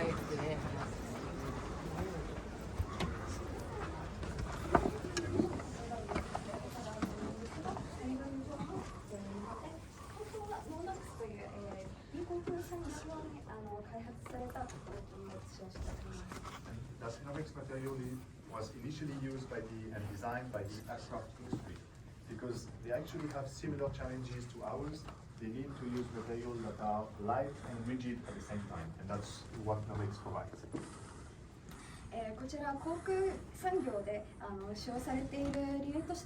ですね。The refinements material was initially used by and designed by the aircraft industry because they actually have similar challenges to ours. They need to use materials that are light and rigid at the same time, and that's what Nomex provides. こちら航空産業で使用されている理由とし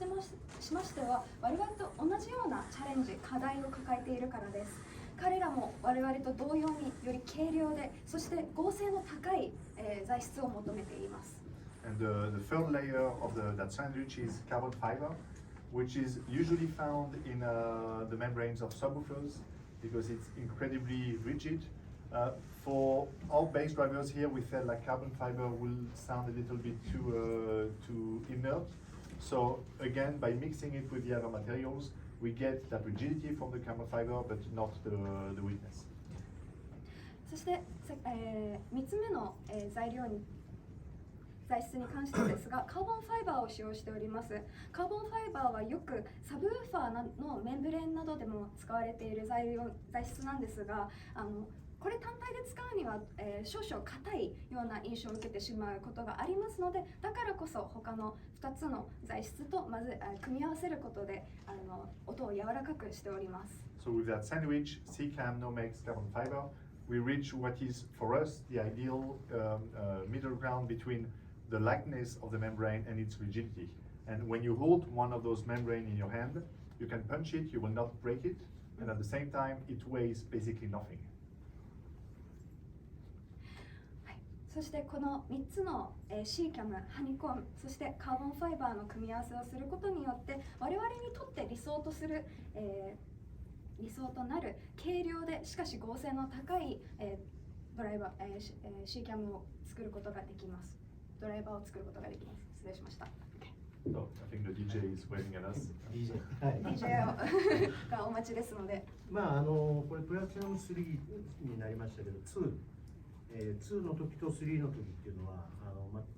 ましては、我々と同じようなチャレンジ、課題を抱えているからです。彼らも我々と同様により軽量で、そして合成の高い、材質を求めています。And the third layer of that sandwich is carbon fiber, which is usually found in the membranes of subwoofers because it's incredibly rigid. For our bass drivers here, we felt like carbon fiber will sound a little bit too inert. So again, by mixing it with the other materials, we get that rigidity from the carbon fiber, but not the weakness. そして、3つ目の、材質に関してですが、カーボンファイバーを使用しております。カーボンファイバーはよくサブウーファーのメンブレンなどでも使われている材質なんですが、これ単体で使うには、少々硬いような印象を受けてしまうことがありますので、だからこそ他の2つの材質とまず組み合わせることで音を柔らかくしております。So with that sandwich, CCAM, Nomex, carbon fiber, we reach what is for us the ideal middle ground between the lightness of the membrane and its rigidity. And when you hold one of those membranes in your hand, you can punch it, you will not break it, and at the same time, it weighs basically nothing. そしてこの3つのシーキャム、ハニコーム、そしてカーボンファイバーの組み合わせをすることによって我々にとって理想となる軽量でしかし合成の高い、ドライバー、シーキャムを作ることができます。ドライバーを作ることができます。失礼しました。So I think the DJ is waving at us. DJ はい。DJ がお待ちですので。これプラチナム3になりましたけど、2の時と3の時っていうのは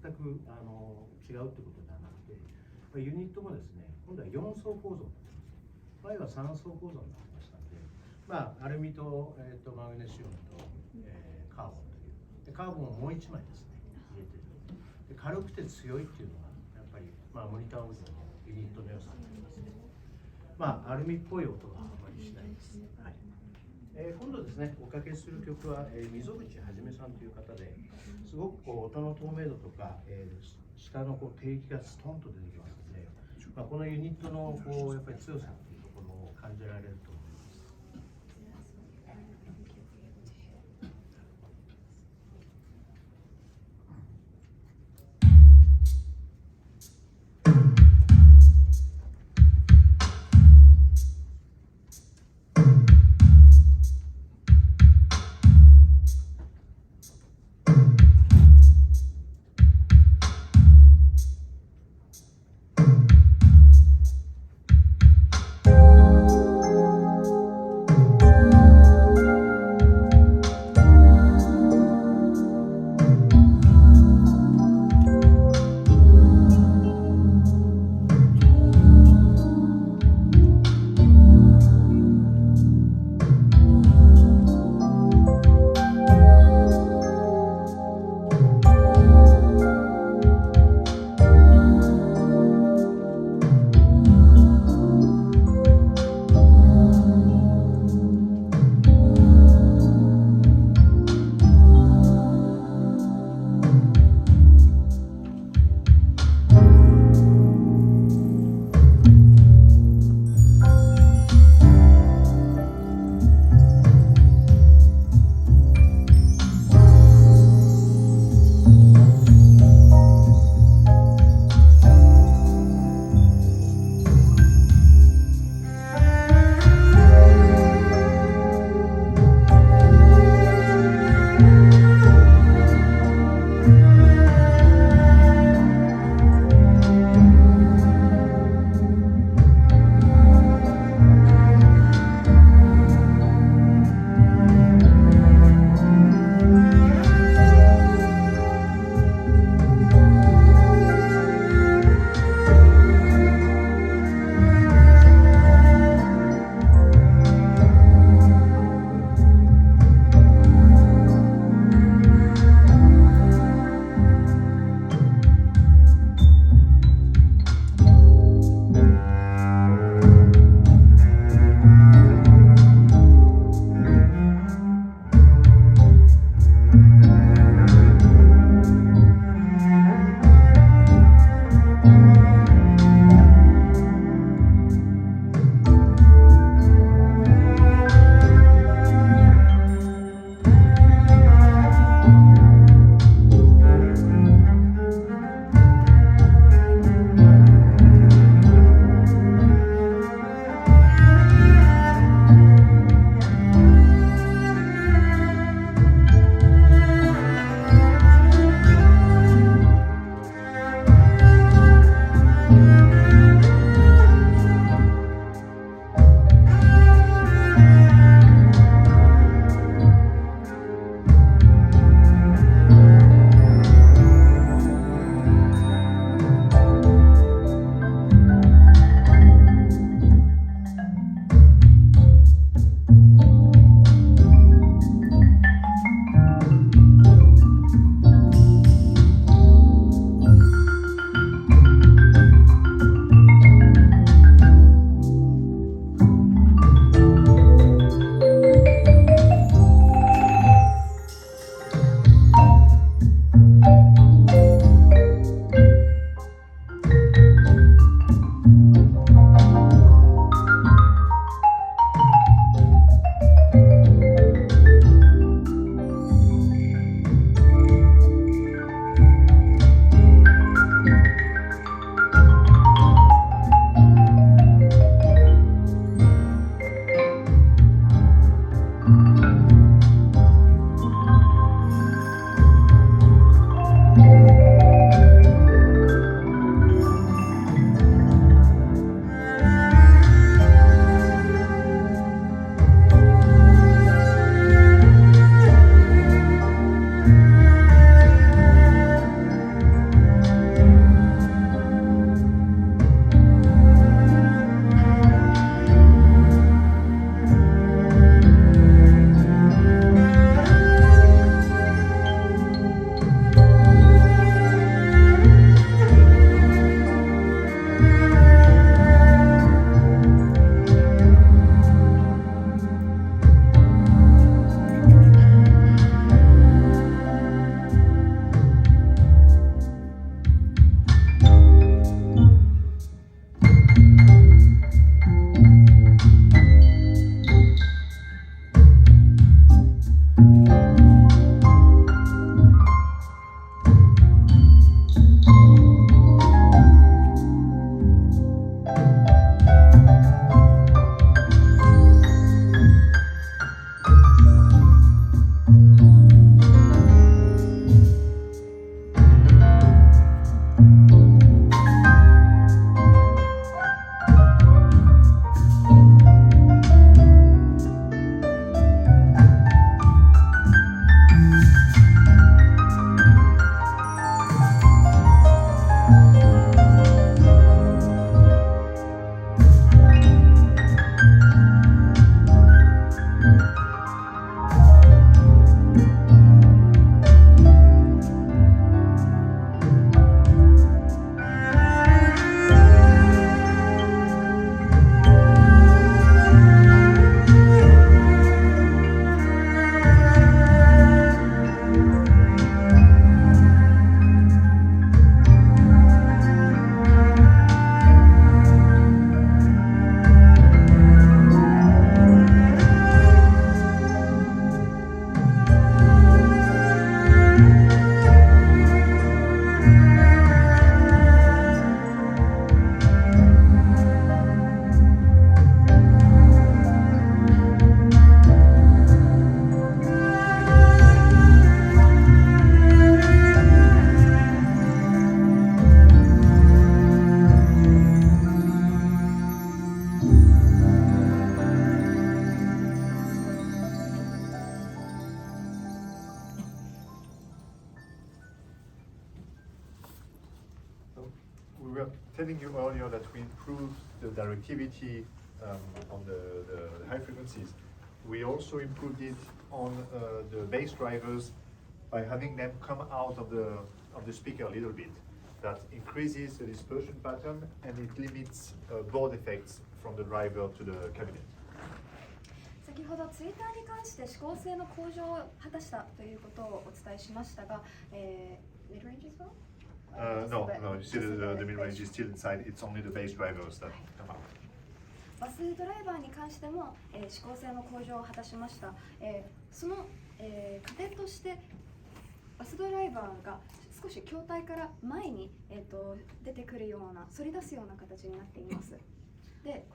全く違うってことではなくて、ユニットもですね、今度は4層構造になってます。前は3層構造になってましたので、アルミと、マグネシウムと、カーボンというで、カーボンをもう1枚ですね入れてるで、軽くて強いっていうのがやっぱり、モニターオーディオのユニットの良さになりますね。アルミっぽい音があまりしないです。はい。今度ですね、おかけする曲は、溝口はじめさんという方で、すごく音の透明度とか、下の低域がストンと出てきますので、このユニットのやっぱり強さというところを感じられると思います。telling you earlier that we improved the directivity on the high frequencies. We also improved it on the bass drivers by having them come out of the speaker a little bit. That increases the dispersion pattern and it limits board effects from the driver to the cabinet. 先ほどツイッターに関して指向性の向上を果たしたということをお伝えしましたが、mid range as well? No, you see the mid-range is still inside, it's only the bass drivers that come out. バスドライバーに関しても、指向性の向上を果たしました。その、過程としてバスドライバーが少し筐体から前に、出てくるような反り出すような形になっています。で、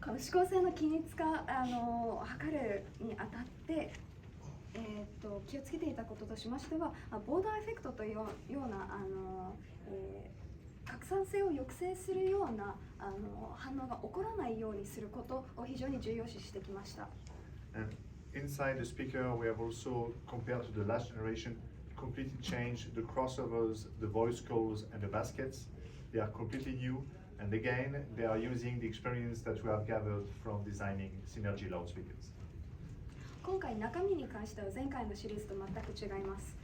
この指向性の均一化を図るにあたって、気をつけていたこととしましては、ボーダーエフェクトというような拡散性を抑制するような反応が起こらないようにすることを非常に重要視してきました。And inside the speaker, we have also, compared to the last generation, completely changed the crossovers, the voice calls, and the baskets. They are completely new, and again, they are using the experience that we have gathered from designing Synergy loudspeakers. 今回中身に関しては前回のシリーズと全く違います。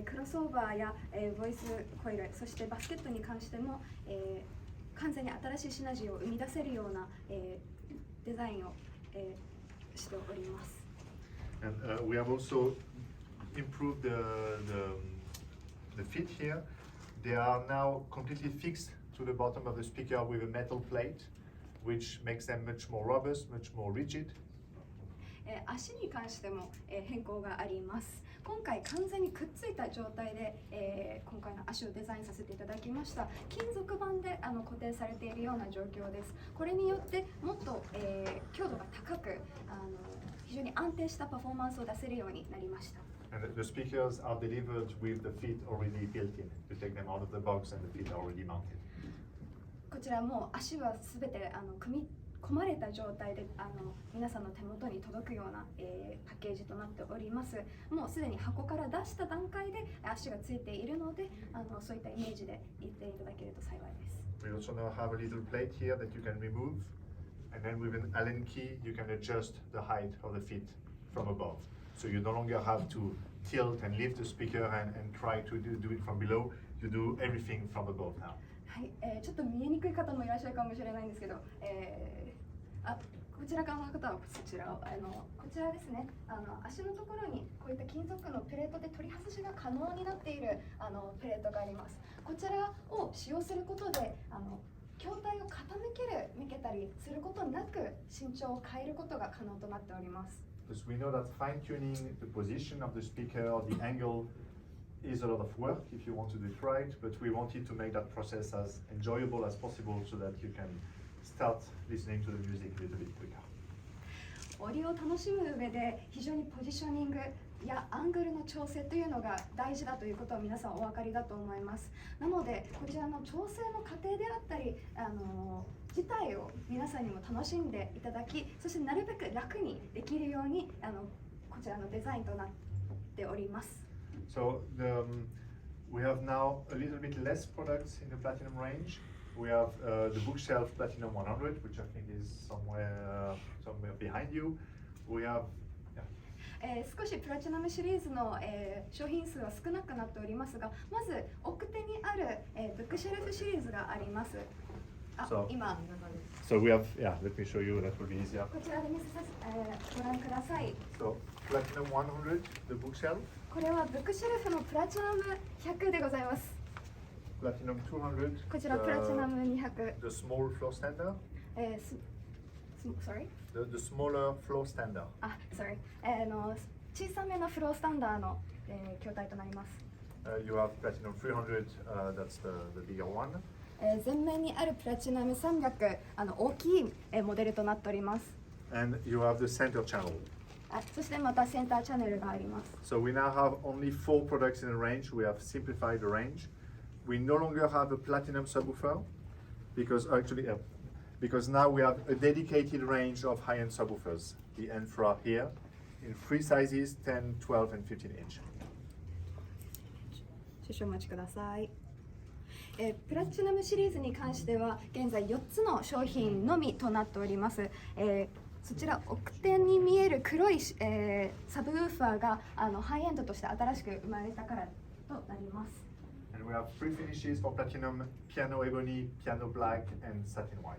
クロスオーバーや、ボイスコイル、そしてバスケットに関しても、完全に新しいシナジーを生み出せるような、デザインを、しております。And we have also improved the fit here. They are now completely fixed to the bottom of the speaker with a metal plate, which makes them much more robust, much more rigid. 足に関しても、変更があります。今回完全にくっついた状態で、今回の足をデザインさせていただきました。金属板で固定されているような状況です。これによってもっと、強度が高く非常に安定したパフォーマンスを出せるようになりました。And the speakers are delivered with the feet already built in. You take them out of the box and the feet are already mounted. こちらもう足はすべて組み込まれた状態で皆さんの手元に届くような、パッケージとなっております。もうすでに箱から出した段階で足がついているのでそういったイメージで言っていただけると幸いです。We also now have a little plate here that you can remove, and then with an Allen key you can adjust the height of the feet from above. So you no longer have to tilt and lift the speaker and try to do it from below. You do everything from above now. はい、ちょっと見えにくい方もいらっしゃるかもしれないんですけど、こちら側の方はそちらをこちらですね、足のところにこういった金属のプレートで取り外しが可能になっているプレートがあります。こちらを使用することで筐体を傾けたりすることなく身長を変えることが可能となっております。Because we know that fine-tuning the position of the speaker, the angle, is a lot of work if you want to do it right, but we wanted to make that process as enjoyable as possible so that you can start listening to the music a little bit quicker. オーディオを楽しむ上で非常にポジショニングやアングルの調整というのが大事だということは皆さんお分かりだと思います。なのでこちらの調整の過程であったり自体を皆さんにも楽しんでいただき、そしてなるべく楽にできるようにこちらのデザインとなっております。So we have now a little bit less products in the Platinum range. We have the bookshelf Platinum 100, which I think is somewhere behind you. We have 少しプラチナムシリーズの、商品数は少なくなっておりますが、まず奥手にある、ブックシェルフシリーズがあります。今 So we have, let me show you, that will be easier. こちらでご覧ください。So Platinum 100, the bookshelf. これはブックシェルフのプラチナム100でございます。Platinum 200. こちらプラチナム200。The small floor standard. Sorry? The smaller floor standard. Sorry. 小さめのフロースタンダーの、筐体となります。You have Platinum 300, that's the bigger one. 前面にあるプラチナム300、大きい、モデルとなっております。And you have the center channel. そしてまたセンターチャンネルがあります。So we now have only 4 products in the range. We have simplified the range. We no longer have a platinum subwoofer because now we have a dedicated range of high-end subwoofers. The Enfra here in 3 sizes, 10, 12, and 15 inch. 少々お待ちください。プラチナムシリーズに関しては現在4つの商品のみとなっております。そちら奥手に見える黒い、サブウーファーがハイエンドとして新しく生まれたからとなります。And we have three finishes for platinum: piano ebony, piano black, and satin white.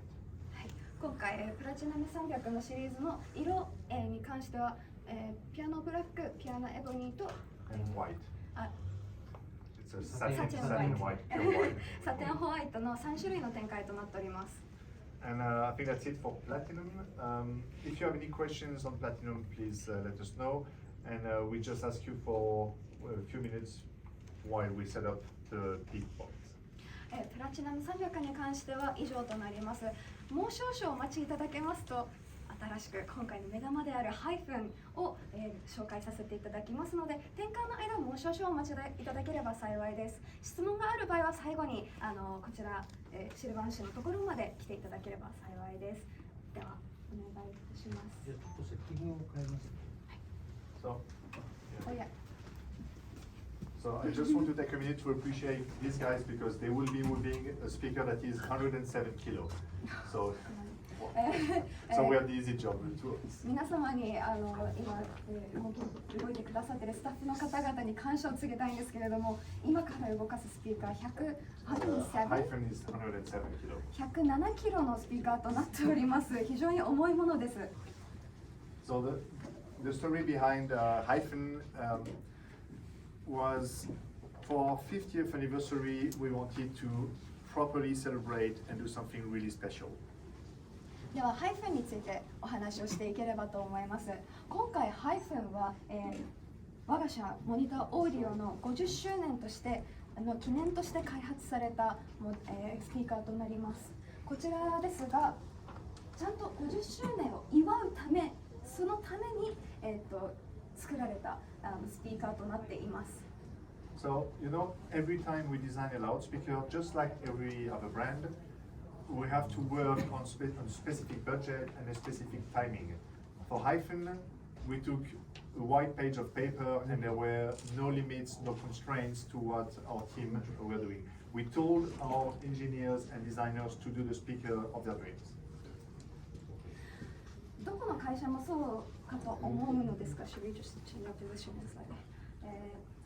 今回、プラチナム300のシリーズの色、に関しては、ピアノブラック、ピアノエボニーと And white. あ It's a Satin satin white, pure white. サテンホワイトの3種類の展開となっております。And I think that's it for platinum. If you have any questions on platinum, please let us know. And we just ask you for a few minutes while we set up the peak points. プラチナム300に関しては以上となります。もう少々お待ちいただけますと、新しく今回の目玉であるHyphnを、紹介させていただきますので、転換の間もう少々お待ちいただければ幸いです。質問がある場合は最後にこちら、シルバン市のところまで来ていただければ幸いです。ではお願いいたします。じゃあちょっとセッティングを変えます。So, Oh, yeah. so I just want to take a minute to appreciate these guys because they will be moving a speaker that is 107 kilo. So, so we have the easy job with two of us. 皆様に今、動いてくださっているスタッフの方々に感謝を告げたいんですけれども、今から動かすスピーカーHyphn is 107 kilo. 107キロのスピーカーとなっております。非常に重いものです。So the story behind Hyphn was for our 50th anniversary, we wanted to properly celebrate and do something really special. ではHyphnについてお話をしていければと思います。今回Hyphnは、我が社モニターオーディオの50周年として記念として開発されたスピーカーとなります。こちらですが、ちゃんと50周年を祝うため、そのために、作られたスピーカーとなっています。So, you know, every time we design a loudspeaker, just like every other brand, we have to work on specific budget and a specific timing. For Hyphn, we took a white page of paper and there were no limits, no constraints to what our team were doing. We told our engineers and designers to do the speaker of their dreams. どこの会社もそうかと思うのですが、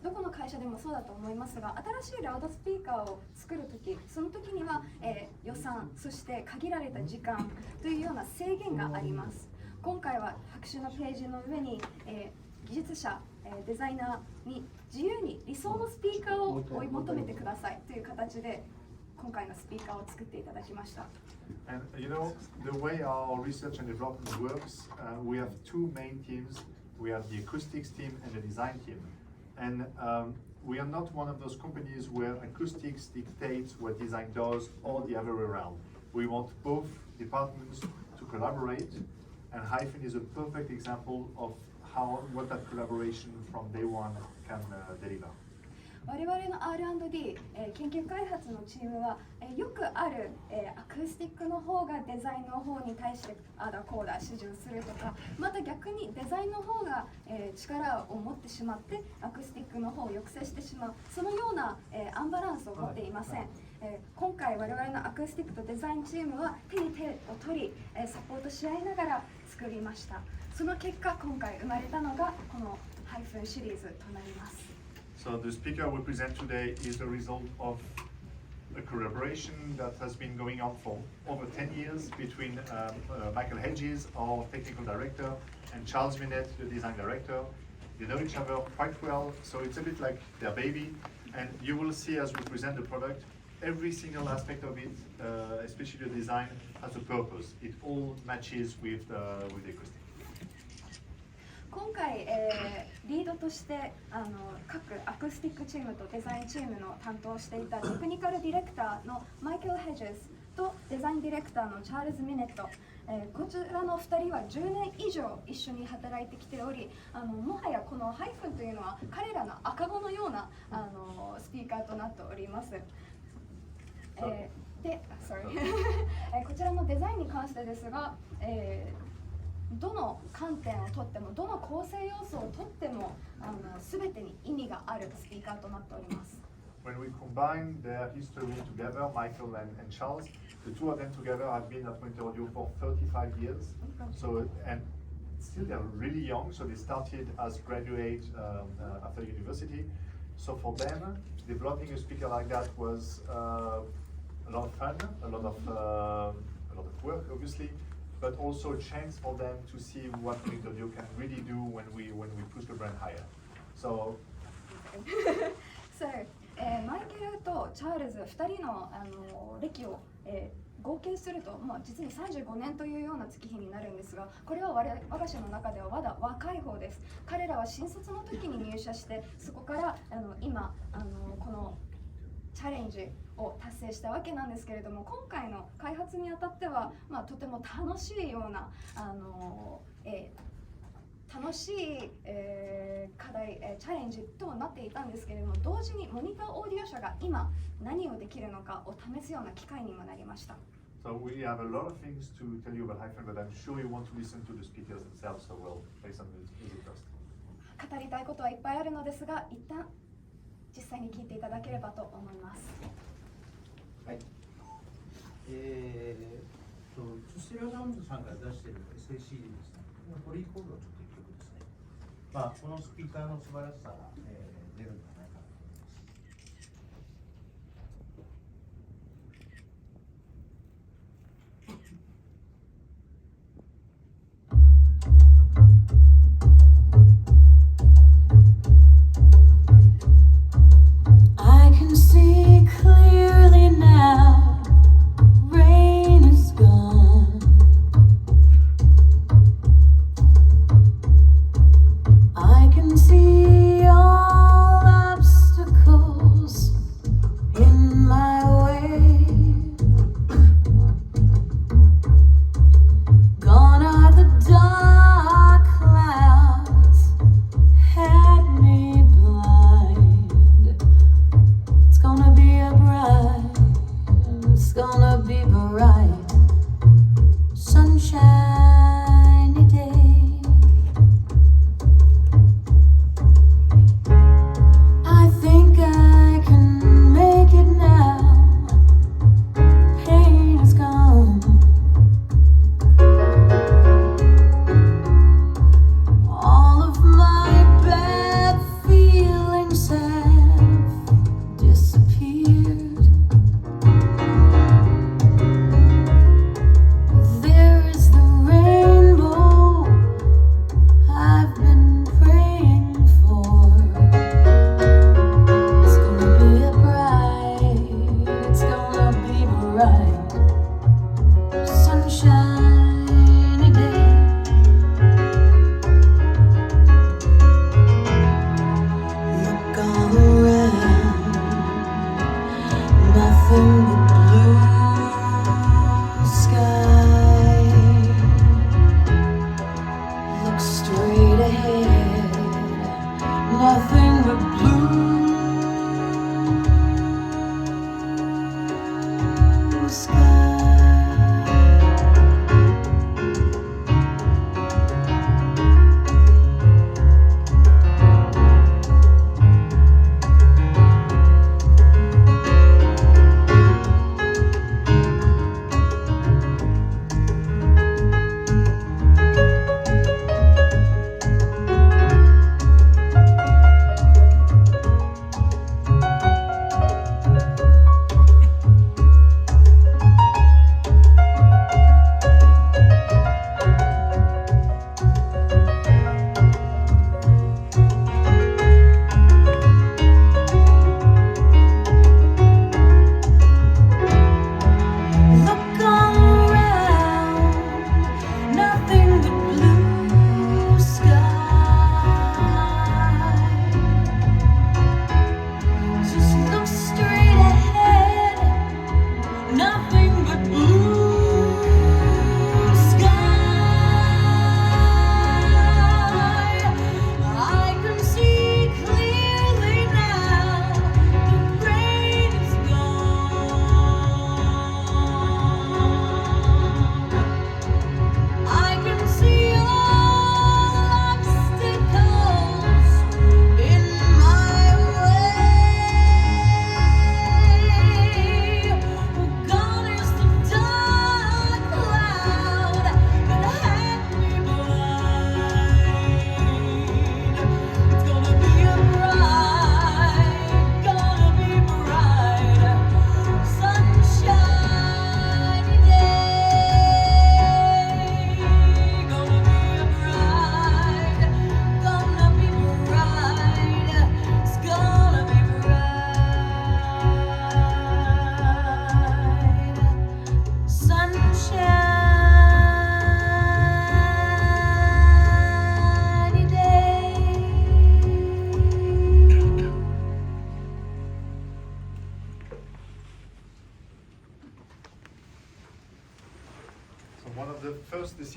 どこの会社でもそうだと思いますが、新しいラウドスピーカーを作るとき、その時には、予算、そして限られた時間というような制限があります。今回は白紙のページの上に、技術者、デザイナーに自由に理想のスピーカーを追い求めてくださいという形で今回のスピーカーを作っていただきました。And you know, the way our research and development works, we have two main teams. We have the acoustics team and the design team. And we are not one of those companies where acoustics dictates what design does or the other way around. We want both departments to collaborate, and Hyphn is a perfect example of what that collaboration from Day1 can deliver. 我々の R&D、研究開発のチームは、よくある、アクスティックの方がデザインの方に対してあだこうだ指示をするとか、また逆にデザインの方が、力を持ってしまってアクスティックの方を抑制してしまう、そのような、アンバランスを持っていません。今回我々のアクスティックとデザインチームは手に手を取り、サポートし合いながら作りました。その結果、今回生まれたのがこのHyphnシリーズとなります。So the speaker we present today is the result of a collaboration that has been going on for over 10 years between Michael Hedges, our technical director, and Charles Minette, the design director. They know each other quite well, so it's a bit like their baby. And you will see as we present the product, every single aspect of it, especially the design, has a purpose. It all matches with the acoustic. 今回、リードとして各アクスティックチームとデザインチームの担当していたテクニカルディレクターのマイケル・ヘジェズとデザインディレクターのチャールズ・ミネット、こちらの2人は10年以上一緒に働いてきており、もはやこのHyphnというのは彼らの赤子のようなスピーカーとなっております。で、こちらのデザインに関してですが、どの観点をとってもどの構成要素をとっても全てに意味があるスピーカーとなっております。when we combine their history together, Michael and Charles, the two of them together have been at Winter Audio for 35 years. So, and still they're really young, so they started as graduates after university. So for them, developing a speaker like that was a lot of fun, a lot of work, obviously, but also a chance for them to see what Winter Audio can really do when we push the brand higher. So. So, マイケルとチャールズ2人の、歴を、合計すると、実に35年というような月日になるんですが、これは我が社の中ではまだ若い方です。彼らは新卒の時に入社して、そこから今このチャレンジを達成したわけなんですけれども、今回の開発にあたっては、とても楽しいような楽しい、課題、チャレンジとなっていたんですけれども、同時にモニターオーディオ社が今何をできるのかを試すような機会にもなりました。So we have a lot of things to tell you about Hyphn, but I'm sure you want to listen to the speakers themselves, so we'll play some music first. 語りたいことはいっぱいあるのですが、一旦実際に聞いていただければと思います。はい。ステラ・ジョーンズさんが出している SAC ですね。これイコールはちょっと一曲ですね。このスピーカーの素晴らしさが、出るんじゃないかなと思います。I can see clearly now, rain is gone. I can see all obstacles in my way. Gone are the dark clouds, had me blind. It's gonna be a bright, sunshiny day. I think I can make it now. Pain is gone. All of my bad feelings have disappeared. There is the rainbow I've been praying for. It's gonna be a bright, sunshiny day. Look all around, nothing but blue sky. Look straight ahead, nothing but blue sky.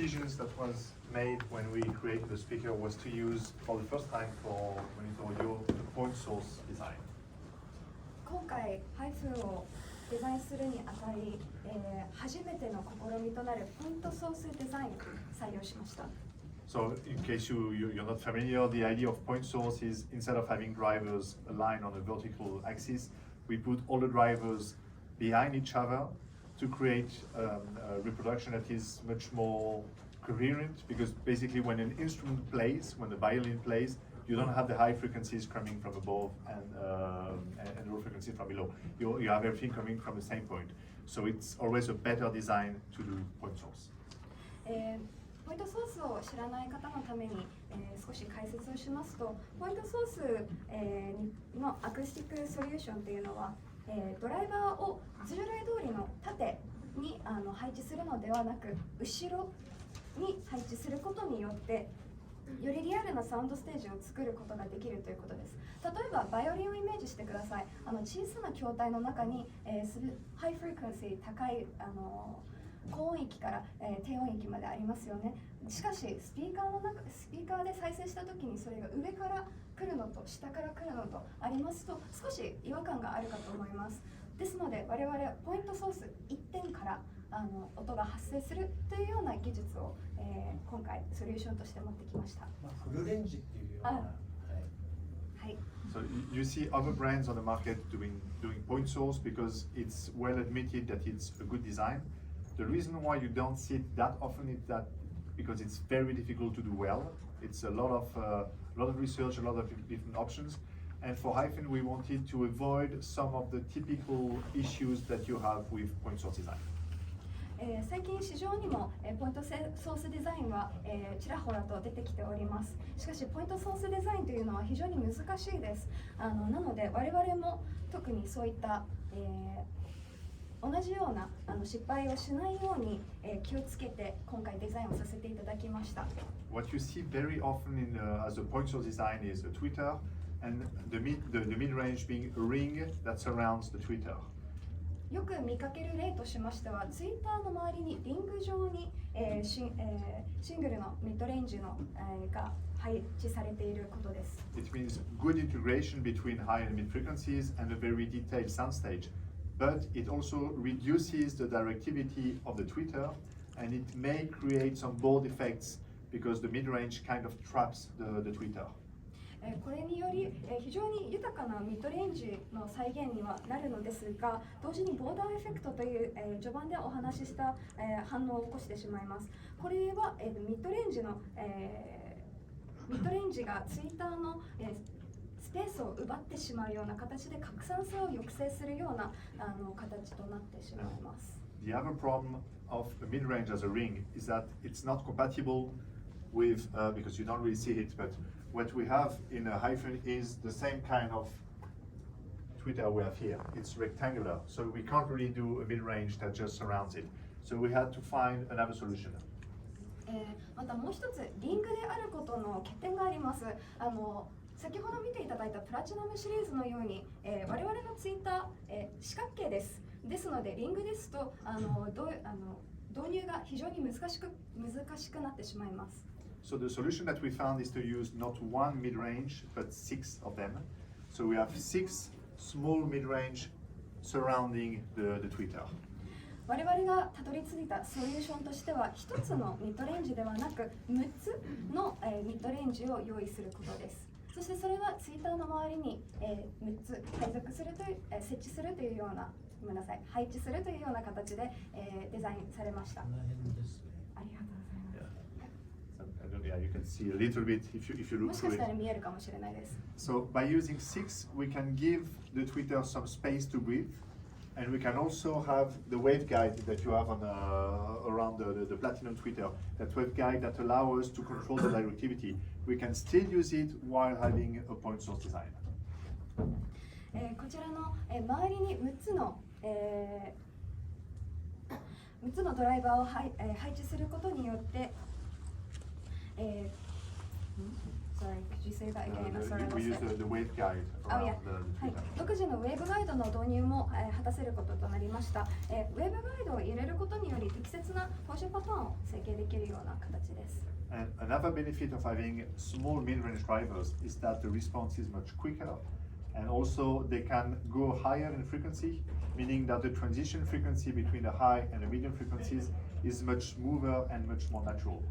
decisions that was made when we created the speaker was to use for the first time for monitor audio the point source design. 今回Hyphnをデザインするにあたり、初めての試みとなるポイントソースデザインを採用しました。So in case you're not familiar, the idea of point source is instead of having drivers aligned on a vertical axis, we put all the drivers behind each other to create a reproduction that is much more coherent, because basically when an instrument plays, when the violin plays, you don't have the high frequencies coming from above and low frequencies from below. You have everything coming from the same point. So it's always a better design to do point source. ポイントソースを知らない方のために、少し解説をしますと、ポイントソース、のアクスティックソリューションというのは、ドライバーを従来通りの縦に配置するのではなく、後ろに配置することによってよりリアルなサウンドステージを作ることができるということです。例えばバイオリンをイメージしてください。小さな筐体の中に、ハイフリクエンシー、高い高音域から、低音域までありますよね。しかしスピーカーで再生した時にそれが上から来るのと下から来るのとありますと少し違和感があるかと思います。ですので我々はポイントソース1点から音が発生するというような技術を、今回ソリューションとして持ってきました。フルレンジっていうような。はい。So you see other brands on the market doing point source because it's well admitted that it's a good design. The reason why you don't see it that often is that because it's very difficult to do well. It's a lot of research, a lot of different options. And for Hyphn, we wanted to avoid some of the typical issues that you have with point source design. 最近市場にもポイントソースデザインはちらほらと出てきております。しかしポイントソースデザインというのは非常に難しいです。なので我々も特にそういった、同じような失敗をしないように気をつけて今回デザインをさせていただきました。What you see very often as a point source design is a tweeter and the mid-range being a ring that surrounds the tweeter. よく見かける例としましては、ツイッターの周りにリング状に、シングルのミッドレンジの、が配置されていることです。It means good integration between high and mid frequencies and a very detailed soundstage, but it also reduces the directivity of the tweeter and it may create some board effects because the mid-range kind of traps the tweeter. これにより非常に豊かなミッドレンジの再現にはなるのですが、同時にボーダーエフェクトという序盤でお話しした反応を起こしてしまいます。これはミッドレンジがツイッターのスペースを奪ってしまうような形で拡散性を抑制するような形となってしまいます。The other problem of a mid-range as a ring is that it's not compatible with, because you don't really see it, but what we have in a Hyphn is the same kind of tweeter we have here. It's rectangular, so we can't really do a mid-range that just surrounds it. So we had to find another solution. またもう一つリングであることの欠点があります。先ほど見ていただいたプラチナムシリーズのように、我々のツイッター、四角形です。ですのでリングですと導入が非常に難しくなってしまいます。So the solution that we found is to use not one mid-range, but 6 of them. So we have 6 small mid-range surrounding the tweeter. 我々がたどり着いたソリューションとしては、1つのミッドレンジではなく6つのミッドレンジを用意することです。そしてそれはツイッターの周りに6つ設置するというような、配置するというような形でデザインされました。ありがとうございます。Yeah, you can see a little bit if you look through it. So by using 6, we can give the tweeter some space to breathe, and we can also have the waveguide that you have on around the platinum tweeter. That waveguide that allows us to control the directivity. We can still use it while having a point source design. こちらの周りに6つのドライバーを配置することによって Sorry, could you say that again? Sorry, I We use lost it. the wave guide Oh, around yeah. the はい tree line.、独自のウェーブガイドの導入も、果たせることとなりました、ウェーブガイドを入れることにより適切な報酬パターンを成形できるような形です。 And another benefit of having small mid-range drivers is that the response is much quicker, and also they can go higher in frequency, meaning that the transition frequency between the high and the medium frequencies is much smoother and much more natural.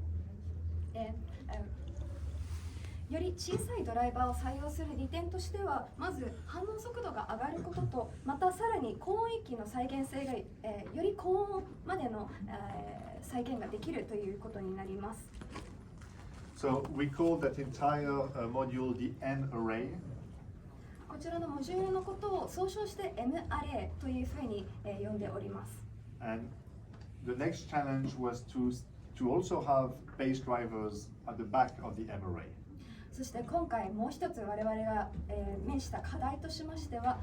より小さいドライバーを採用する利点としては、まず反応速度が上がることと、またさらに高音域の再現性が、より高音までの、再現ができるということになります。 So we call that entire module the N array. こちらのモジュールのことを総称して N アレイというふうに、呼んでおります。 And the next challenge was to also have bass drivers at the back of the M array. そして今回もう一つ我々が、面した課題としましては、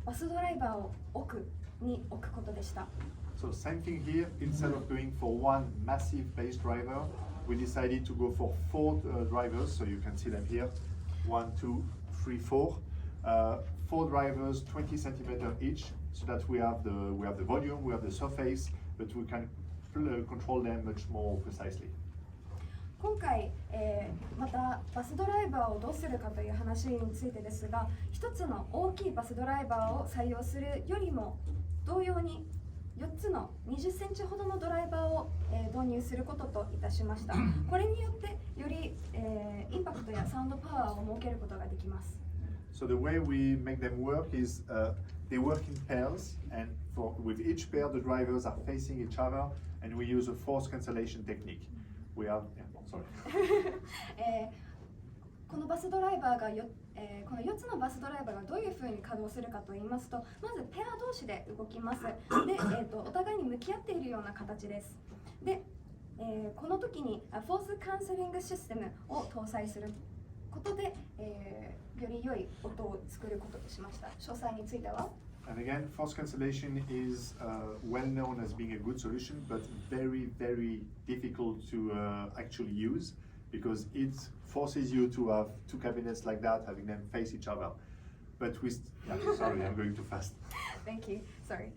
バスドライバーを奥に置くことでした。 So same thing here, instead of going for one massive bass driver, we decided to go for four drivers, so you can see them here, 1, 2, 3, 4. Four drivers, 20 centimeters each, so that we have the volume, we have the surface, but we can control them much more precisely. 今回、またバスドライバーをどうするかという話についてですが、一つの大きいバスドライバーを採用するよりも同様に4つの20センチほどのドライバーを、導入することといたしました。これによってより、インパクトやサウンドパワーを設けることができます。 So the way we make them work is they work in pairs, and with each pair the drivers are facing each other, and we use a force cancellation technique. We have, sorry. このバスドライバーがこの4つのバスドライバーがどういうふうに稼働するかと言いますと、まずペア同士で動きます。で、お互いに向き合っているような形です。で、この時にフォースカンセリングシステムを搭載することで、より良い音を作ることとしました。詳細については And again, force cancellation is well known as being a good solution, but very, very difficult to actually use because it forces you to have two cabinets like that, having them face each other. But sorry, I'm going too fast. Thank you. Sorry.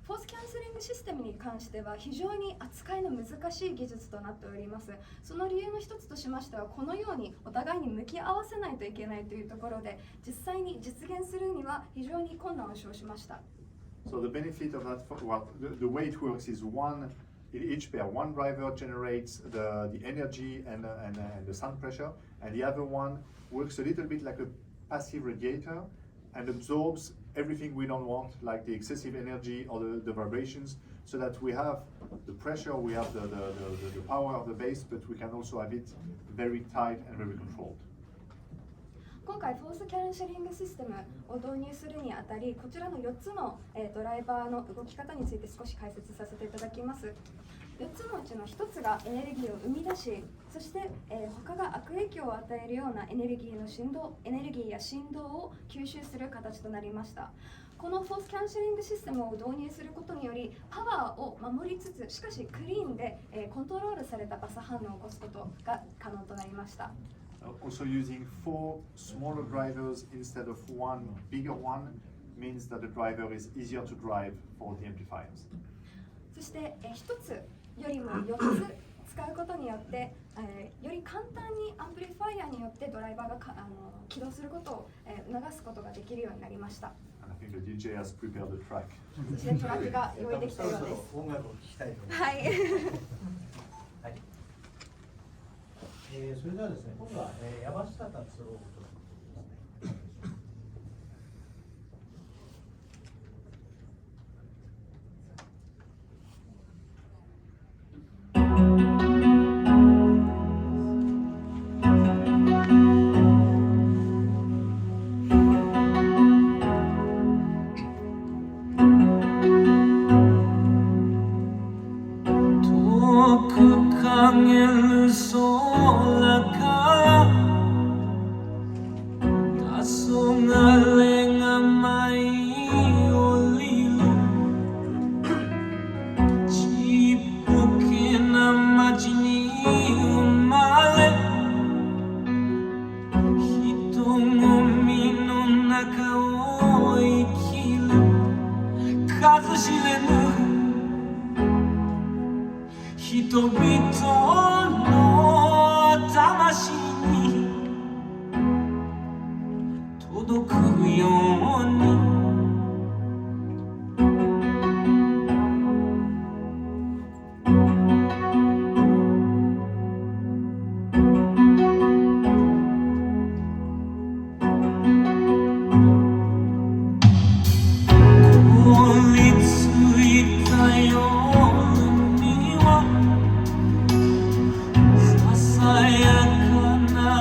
フォースキャンセリングシステムに関しては非常に扱いの難しい技術となっております。その理由の一つとしましては、このようにお互いに向き合わせないといけないというところで、実際に実現するには非常に困難を生じました。So the benefit of that, the way it works is in each pair, one driver generates the energy and the sound pressure, and the other one works a little bit like a passive radiator and absorbs everything we don't want, like the excessive energy or the vibrations, so that we have the pressure, we have the power of the bass, but we can also have it very tight and very controlled. 今回フォースキャンセリングシステムを導入するにあたり、こちらの4つの、ドライバーの動き方について少し解説させていただきます。4つのうちの1つがエネルギーを生み出し、そして、他が悪影響を与えるようなエネルギーや振動を吸収する形となりました。このフォースキャンセリングシステムを導入することにより、パワーを守りつつ、しかしクリーンで、コントロールされたバス反応を起こすことが可能となりました。Also using 4 smaller drivers instead of one bigger one means that the driver is easier to drive for the amplifiers. そして、1つよりも4つ使うことによって、より簡単にアンプリファイアによってドライバーが起動することを、促すことができるようになりました。And I think the DJ has prepared the track. そしてトラックが用意できたようです。音楽を聴きたいと思います。はい。はい。それではですね、今度は、山下達郎とですね。に届くように凍りついた夜にはささやかな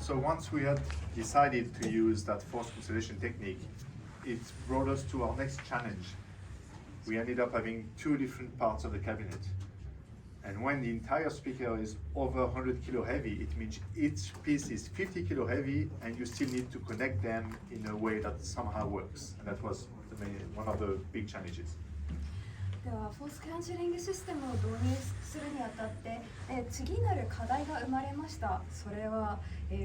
So once we had decided to use that force consolidation technique, it brought us to our next challenge. We ended up having two different parts of the cabinet. And when the entire speaker is over 100 kilo heavy, it means each piece is 50 kilo heavy, and you still need to connect them in a way that somehow works. And that was one of the big challenges. ではフォースキャンセリングシステムを導入するにあたって、次なる課題が生まれました。それは、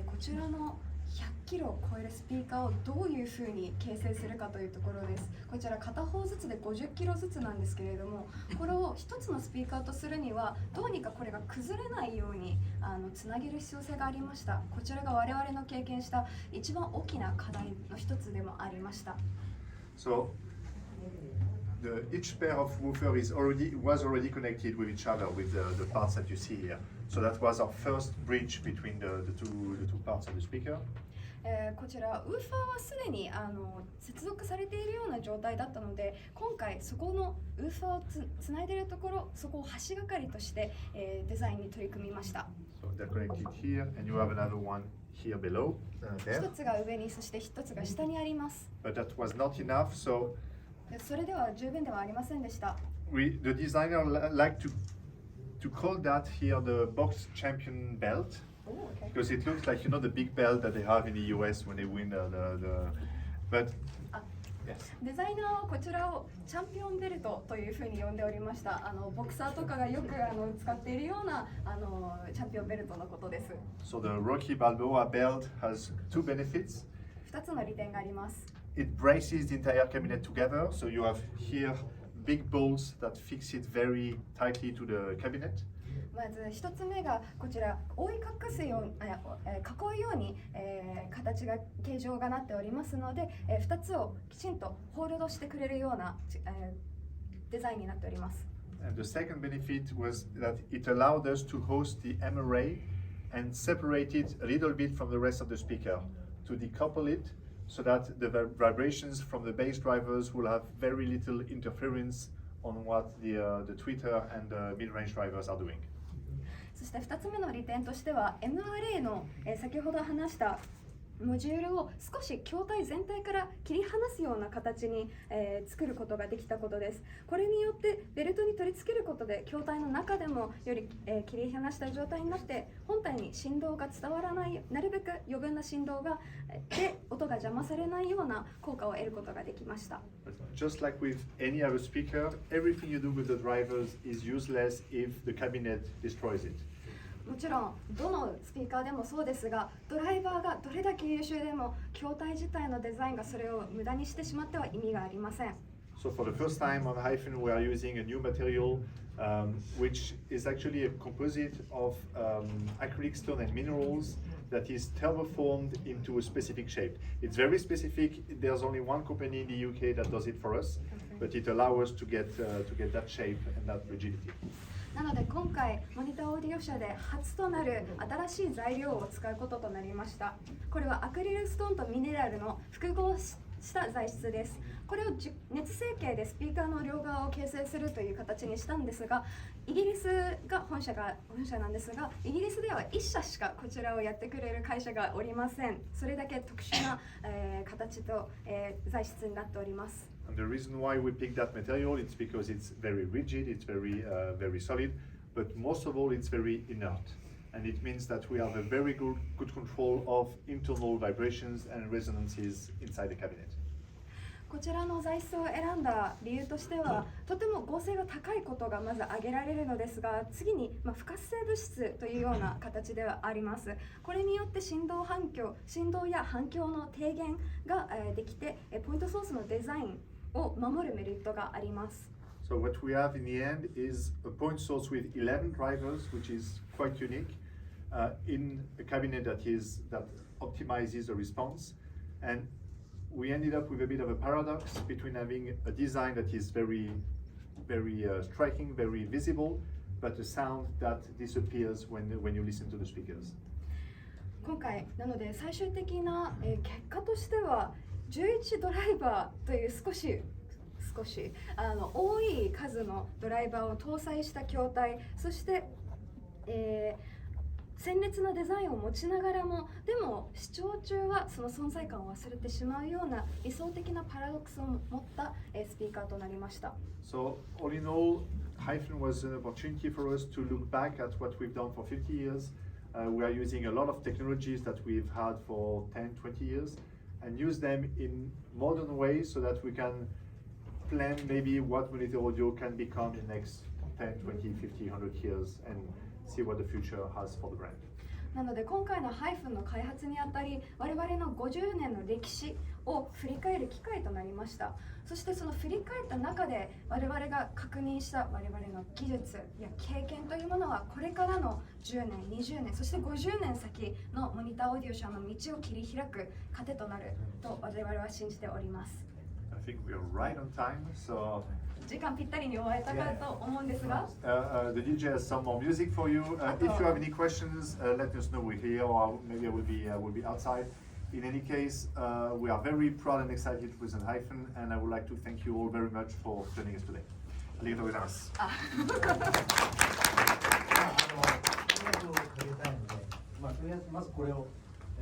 こちらの100キロを超えるスピーカーをどういうふうに形成するかというところです。こちら片方ずつで50キロずつなんですけれども、これを一つのスピーカーとするにはどうにかこれが崩れないようにつなげる必要性がありました。こちらが我々の経験した一番大きな課題の一つでもありました。So each pair of woofer was already connected with each other with the parts that you see here. So that was our first bridge between the two parts of the speaker. こちらウーファーはすでに接続されているような状態だったので、今回そこのウーファーをつないでいるところ、そこを橋がかりとして、デザインに取り組みました。So they're connected here, and you have another one here below. There. 一つが上に、そして一つが下にあります。But that was not enough, so それでは十分ではありませんでした。the designer liked to call that here the box champion belt. Okay. Because it looks like, you know, the big belt that they have in the US when they win but yes. デザイナーはこちらをチャンピオンベルトというふうに呼んでおりました。ボクサーとかがよく使っているようなチャンピオンベルトのことです。So the Rocky Balboa belt has two benefits. 2つの利点があります。It braces the entire cabinet together, so you have here big bolts that fix it very tightly to the cabinet. まず1つ目がこちら覆い隠すように囲うように、形が形状がなっておりますので、2つをきちんとホールドしてくれるような、デザインになっております。And the second benefit was that it allowed us to host the M array and separate it a little bit from the rest of the speaker, to decouple it so that the vibrations from the bass drivers will have very little interference on what the tweeter and the mid-range drivers are doing. そして2つ目の利点としては MRA の、先ほど話したモジュールを少し筐体全体から切り離すような形に、作ることができたことです。これによってベルトに取り付けることで筐体の中でもより、切り離した状態になって本体に振動が伝わらない、なるべく余分な振動がで音が邪魔されないような効果を得ることができました。Just like with any other speaker, everything you do with the drivers is useless if the cabinet destroys it. もちろんどのスピーカーでもそうですが、ドライバーがどれだけ優秀でも筐体自体のデザインがそれを無駄にしてしまっては意味がありません。So for the first time on Hyphn, we are using a new material, which is actually a composite of acrylic stone and minerals that is thermoformed into a specific shape. It's very specific. There's only one company in the UK that does it for us, but it allows us to get that shape and that rigidity. なので今回モニターオーディオ社で初となる新しい材料を使うこととなりました。これはアクリルストーンとミネラルの複合した材質です。これを熱成形でスピーカーの両側を形成するという形にしたんですが、イギリスが本社なんですが、イギリスでは1社しかこちらをやってくれる会社がおりません。それだけ特殊な、形と、材質になっております。And the reason why we picked that material is because it's very rigid, it's very solid, but most of all it's very inert. And it means that we have a very good control of internal vibrations and resonances inside the cabinet. こちらの材質を選んだ理由としては、とても合成が高いことがまず挙げられるのですが、次に、不活性物質というような形ではあります。これによって振動や反響の低減ができて、ポイントソースのデザインを守るメリットがあります。So what we have in the end is a point source with 11 drivers, which is quite unique, in a cabinet that optimizes the response. And we ended up with a bit of a paradox between having a design that is very striking, very visible, but a sound that disappears when you listen to the speakers. 今回なので最終的な、結果としては11ドライバーという少し多い数のドライバーを搭載した筐体、そして、鮮烈なデザインを持ちながらも、でも視聴中はその存在感を忘れてしまうような理想的なパラドックスを持ったスピーカーとなりました。So all in all, Hyphn was an opportunity for us to look back at what we've done for 50 years. We are using a lot of technologies that we've had for 10, 20 years and use them in modern ways so that we can plan maybe what monitor audio can become in the next 10, 20, 50, 100 years and see what the future has for the brand. なので今回のハイフンの開発にあたり、我々の50年の歴史を振り返る機会となりました。そしてその振り返った中で我々が確認した我々の技術や経験というものは、これからの10年、20年、そして50年先のモニターオーディオ社の道を切り開く糧となると我々は信じております。I think we are right on time, so 時間ぴったりに終えたかと思うんですが、the DJ has some more music for you. If you have any questions, let us know. We're here, or maybe I will be outside. In any case, we are very proud and excited with Hyphn, and I would like to thank you all very much for joining us today. ありがとうございます。音楽をかけたいので、とりあえずまずこれを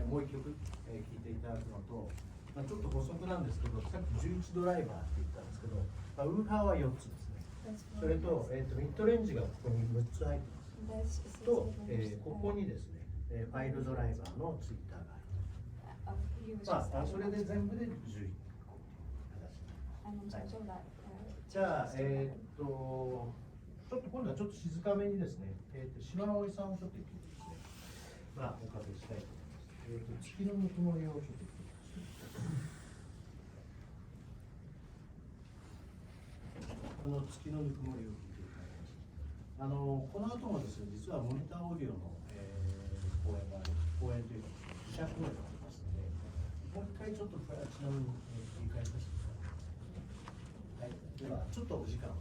もう一曲聴いていただくのと、ちょっと補足なんですけど、さっき11ドライバーって言ったんですけど、ウーハーは4つですね。それと、ミッドレンジがここに6つ入ってます。と、ここにですね、ファイルドライバーのツイッターがある。それで全部で11個形。じゃあ、ちょっと今度はちょっと静かめにですね、島葵さんをちょっと言ってですね、おかけしたいと思います。月のぬくもりをちょっと言って。月のぬくもりを聞いていただきます。この後もですね、実はモニターオーディオの、講演というか自社講演がありますので、もう一回ちょっとちなみに繰り返させてください。はい、ではちょっとお時間を。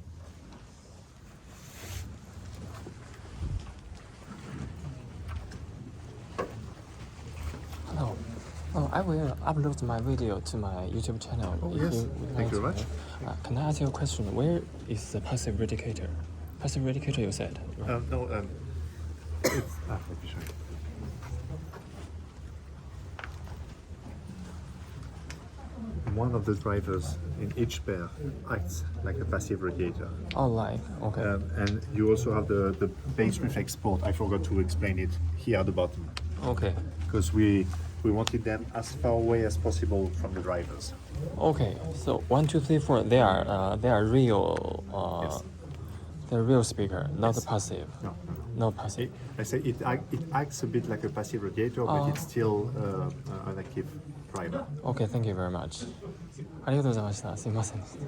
I will upload my video to my YouTube channel. Oh, yes. Thank you very much. Can I ask you a question? Where is the passive radicator? Passive radicator, you said. Right? No, it's let me show you. One of the drivers in each pair acts like a passive radiator. Oh, like, okay. And you also have the bass reflex port. I forgot to explain it here at the bottom. Okay. Because we wanted them as far away as possible from the drivers. Okay. So 1, 2, 3, 4. They are real. Yes. They're real speaker, not Yes. passive. No. Not passive. I say it acts a bit like a passive radiator, but it's still an active driver. Okay. Thank you very much. ありがとうございました。すみませんでした。